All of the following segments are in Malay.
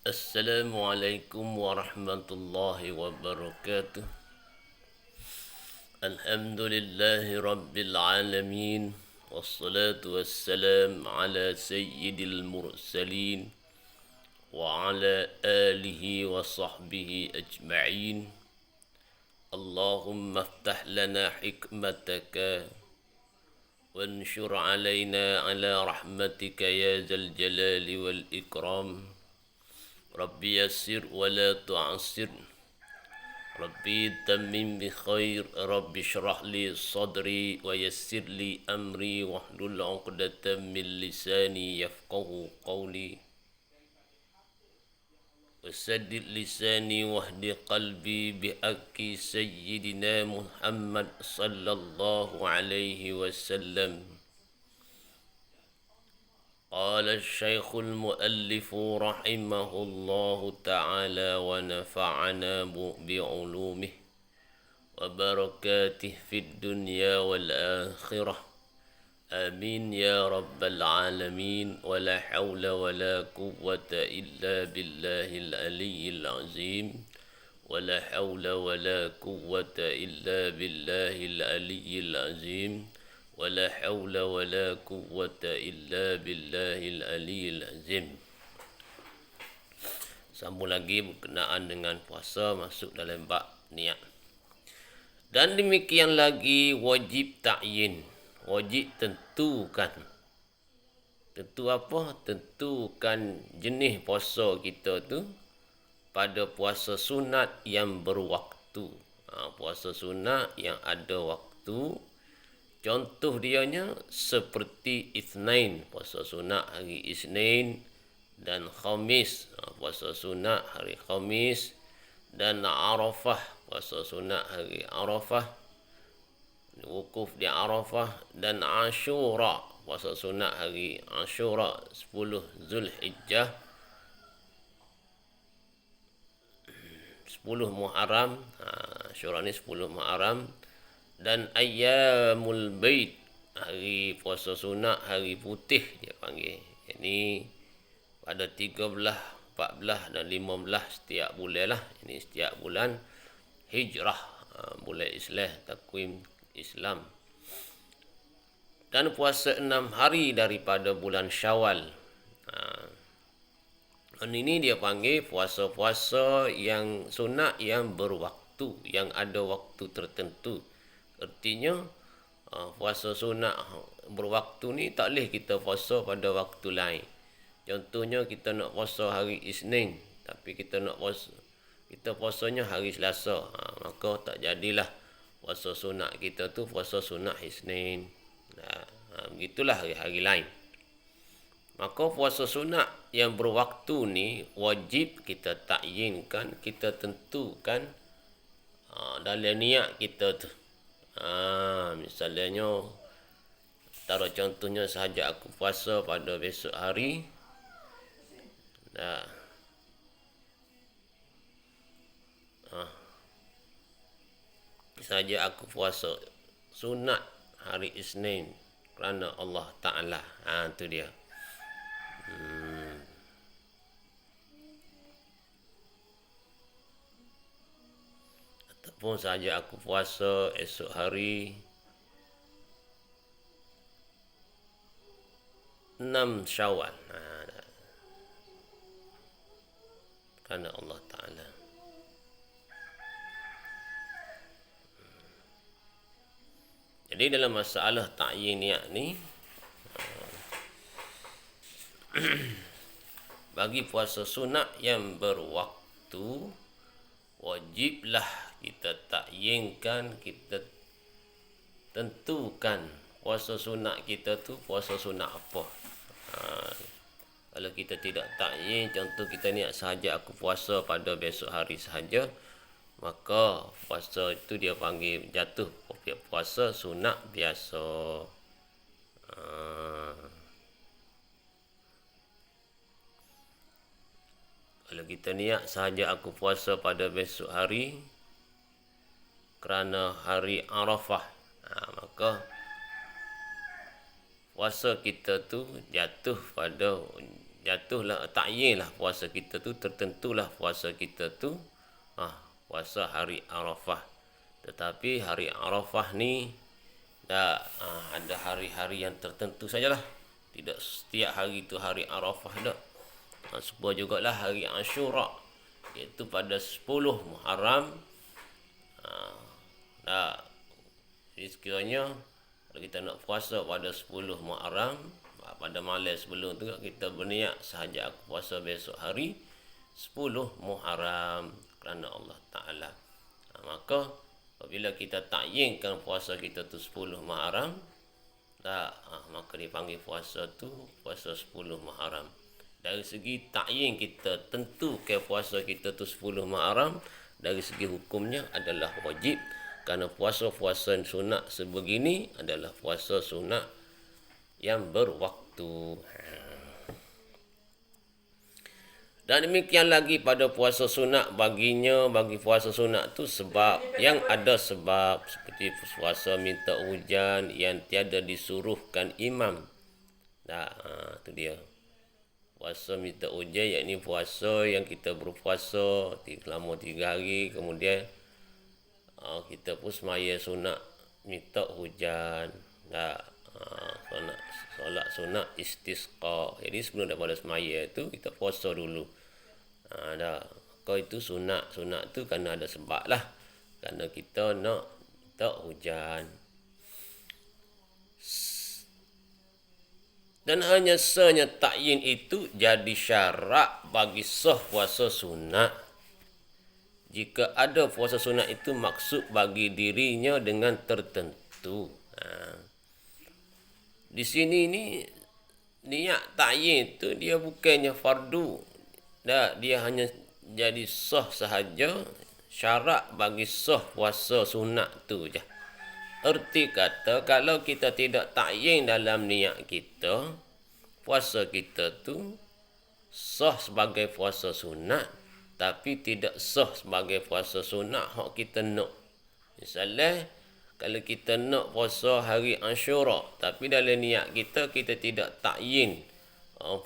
Assalamualaikum warahmatullahi wabarakatuh. Alhamdulillahi rabbil alamin. Wassalatu wassalam ala sayyidil mursalin wa ala alihi wa sahbihi ajma'in. Allahumma aftah lana hikmataka وانشر علينا على رحمتك يا ذا الجلال والإكرام. ربي يسر ولا تعسر، ربي تمم بخير، ربي اشرح لي صدري ويسر لي أمري واحلل عقدة من لساني يفقه قولي وسدد لساني واهد قلبي بحق سيدنا محمد صلى الله عليه وسلم. قال الشيخ المؤلف رحمه الله تعالى ونفعنا بعلومه وبركاته في الدنيا والآخرة، آمين يا رب العالمين. ولا حول ولا قوة إلا بالله العلي العظيم، ولا حول ولا قوة إلا بالله العلي العظيم، ولا حول ولا قوة إلا بالله العلي العظيم. Sambung lagi berkenaan dengan puasa, masuk dalam bab niat. Dan demikian lagi wajib ta'yin, wajib tentukan. Tentu apa? Tentukan jenis puasa kita tu pada puasa sunat yang berwaktu. Puasa sunat yang ada waktu. Contoh dianya seperti Itsnain, puasa sunat hari Isnin, dan Khamis, puasa sunat hari Khamis, dan Arafah, puasa sunat hari Arafah, wukuf di Arafah, dan Ashura, puasa sunat hari Ashura 10 Zulhijjah, 10 Muharram, Ashura ni 10 Muharram, dan Ayyamul Bait, hari puasa sunat hari putih dia panggil. Ini pada 13, 14 dan 15 setiap bulan lah. Ini setiap bulan Hijrah, bulan Islam, takwim Islam. Dan puasa 6 hari daripada bulan Syawal. Dan ini dia panggil puasa-puasa yang sunat yang berwaktu, yang ada waktu tertentu. Artinya puasa sunat berwaktu ni tak boleh kita puasa pada waktu lain. Contohnya kita nak puasa hari Isnin, tapi kita nak puasa, kita puasanya hari Selasa, maka tak jadilah puasa sunat kita tu puasa sunat Isnin. Begitulah hari-hari lain. Maka puasa sunat yang berwaktu ni wajib kita takyinkan, kita tentukan dalam niat kita tu. Misalnya taruh contohnya sahaja aku puasa pada besok hari, sahaja aku puasa sunat hari Isnin kerana Allah Ta'ala. Itu dia. Ataupun sahaja aku puasa esok hari 6 Syawal, kerana Allah Ta'ala. Jadi dalam masalah ta'yin niat ni, bagi puasa sunat yang berwaktu, wajiblah kita takyinkan, kita tentukan puasa sunat kita tu puasa sunat apa. Kalau kita tidak takyin, contoh kita niat sahaja aku puasa pada besok hari sahaja, maka puasa itu dia panggil jatuh puasa sunat biasa. Kalau kita niat sahaja aku puasa pada besok hari kerana hari Arafah, maka puasa kita tu jatuh pada jatuhlah ta'yin lah puasa kita tu, tertentulah puasa kita tu puasa hari Arafah. Tetapi hari Arafah ni ada hari-hari yang tertentu sajalah. Tidak setiap hari tu hari Arafah dah. Supaya jugalah hari Ashura, iaitu pada 10 Muharram. Jadi sekiranya kalau kita nak puasa pada 10 Muharram, pada malam sebelum tu kita berniat sahaja aku puasa besok hari 10 Muharram kerana Allah Ta'ala. Maka apabila kita takyinkan puasa kita tu 10 Muharram, maka dipanggil puasa tu puasa 10 Muharram. Dari segi takyin kita tentu ke puasa kita tu 10 Muharram, dari segi hukumnya adalah wajib, kerana puasa-puasa sunat sebegini adalah puasa sunat yang berwaktu. Dan demikian lagi pada puasa sunat baginya, bagi puasa sunat tu sebab yang ada sebab, seperti puasa minta hujan yang tiada disuruhkan imam. Itu dia. Puasa minta hujan, yakni puasa yang kita berpuasa selama 3 hari, kemudian kita pun semaya sunat minta hujan. Solat sunat istisqa. Jadi sebelum daripada semaya tu kita puasa dulu. Kau itu sunat tu kerana ada sebab lah. Kerana kita nak minta hujan. Dan hanya senya takyin itu jadi syarat bagi sah puasa sunat. Jika ada puasa sunat itu maksud bagi dirinya dengan tertentu. Di sini ni niat takyin itu dia bukannya fardu. Dia hanya jadi sah sahaja, syarat bagi sah puasa sunat tu je. Erti kata, kalau kita tidak takyin dalam niat kita, puasa kita tu sah sebagai puasa sunat, tapi tidak sah sebagai puasa sunat hak kita nak. Misalnya, kalau kita nak puasa hari Ashura, tapi dalam niat kita tidak takyin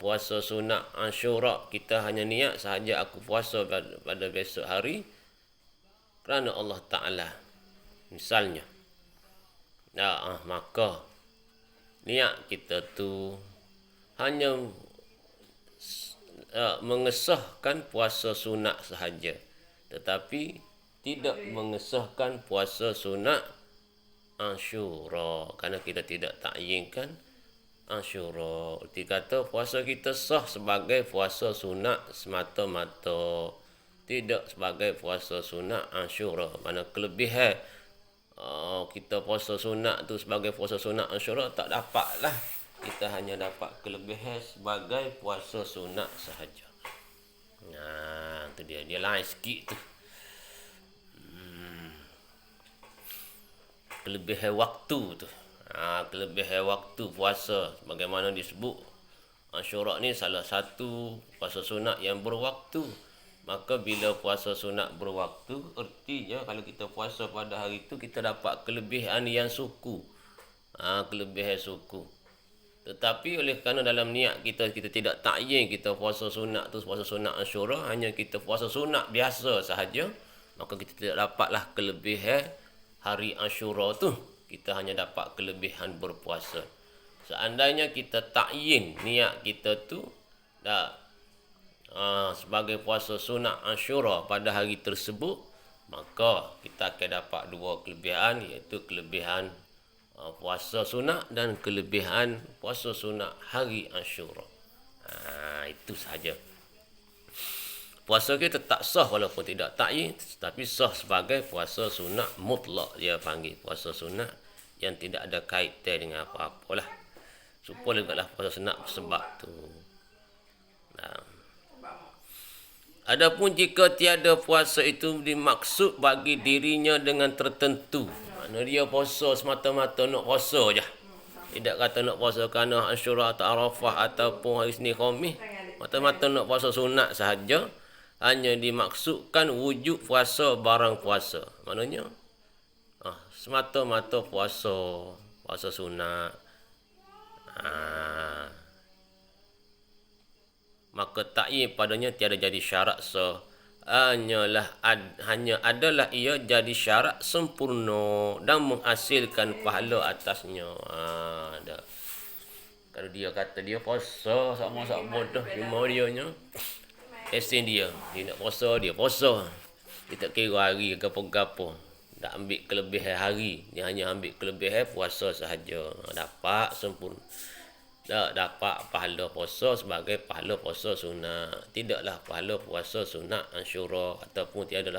puasa sunat Ashura, kita hanya niat sahaja aku puasa pada besok hari kerana Allah Ta'ala. Misalnya, maka niat kita tu hanya mengesahkan puasa sunat sahaja, tetapi tidak mengesahkan puasa sunat Ashura, kerana kita tidak takyinkan Ashura. Arti kata puasa kita sah sebagai puasa sunat semata-mata, tidak sebagai puasa sunat Ashura. Mana kelebihan kita puasa sunat tu sebagai puasa sunat Ashura tak dapat lah. Kita hanya dapat kelebihan sebagai puasa sunat sahaja. Itu dia lain sikit tu. Kelebihan waktu tu. Kelebihan waktu puasa, bagaimana disebut Ashura ni salah satu puasa sunat yang berwaktu. Maka bila puasa sunat berwaktu, ertinya kalau kita puasa pada hari itu kita dapat kelebihan yang suku. Kelebihan suku. Tetapi oleh kerana dalam niat kita tidak takyin kita puasa sunat tu puasa sunat Ashura, hanya kita puasa sunat biasa sahaja, maka kita tidak dapatlah kelebihan hari Ashura tu. Kita hanya dapat kelebihan berpuasa. Seandainya kita takyin niat kita tu sebagai puasa sunat Ashura pada hari tersebut, maka kita akan dapat 2 kelebihan, iaitu kelebihan puasa sunat dan kelebihan puasa sunat hari Ashura. Itu sahaja. Puasa kita tak sah walaupun tidak takyin, tapi sah sebagai puasa sunat mutlak, dia panggil puasa sunat yang tidak ada kaitan dengan apa-apalah. Supaya juga lah puasa sunat sebab tu. Adapun jika tiada puasa itu dimaksud bagi dirinya dengan tertentu, mana dia puasa semata-mata nak puasa je, tidak kata nak puasa kerana Ashura atau Arafah ataupun hari Senin Khamis, mata-mata nak puasa sunat sahaja, hanya dimaksudkan wujud puasa barang puasa. Maknanya semata-mata puasa sunat. maka ta'yin padanya tiada jadi syarat hanya adalah ia jadi syarat sempurna dan menghasilkan pahala atasnya. Dah. Kalau dia kata dia puasa sama-sama dah cuma dianya esen dia nak puasa. Dia tak kira hari gapo-gapo. Tak ambil kelebihan hari, dia hanya ambil kelebihan puasa sahaja. Dapat sempurna. Tak dapat pahala puasa sebagai pahala puasa sunat. Tidaklah pahala puasa sunat Asyura ataupun tiadalah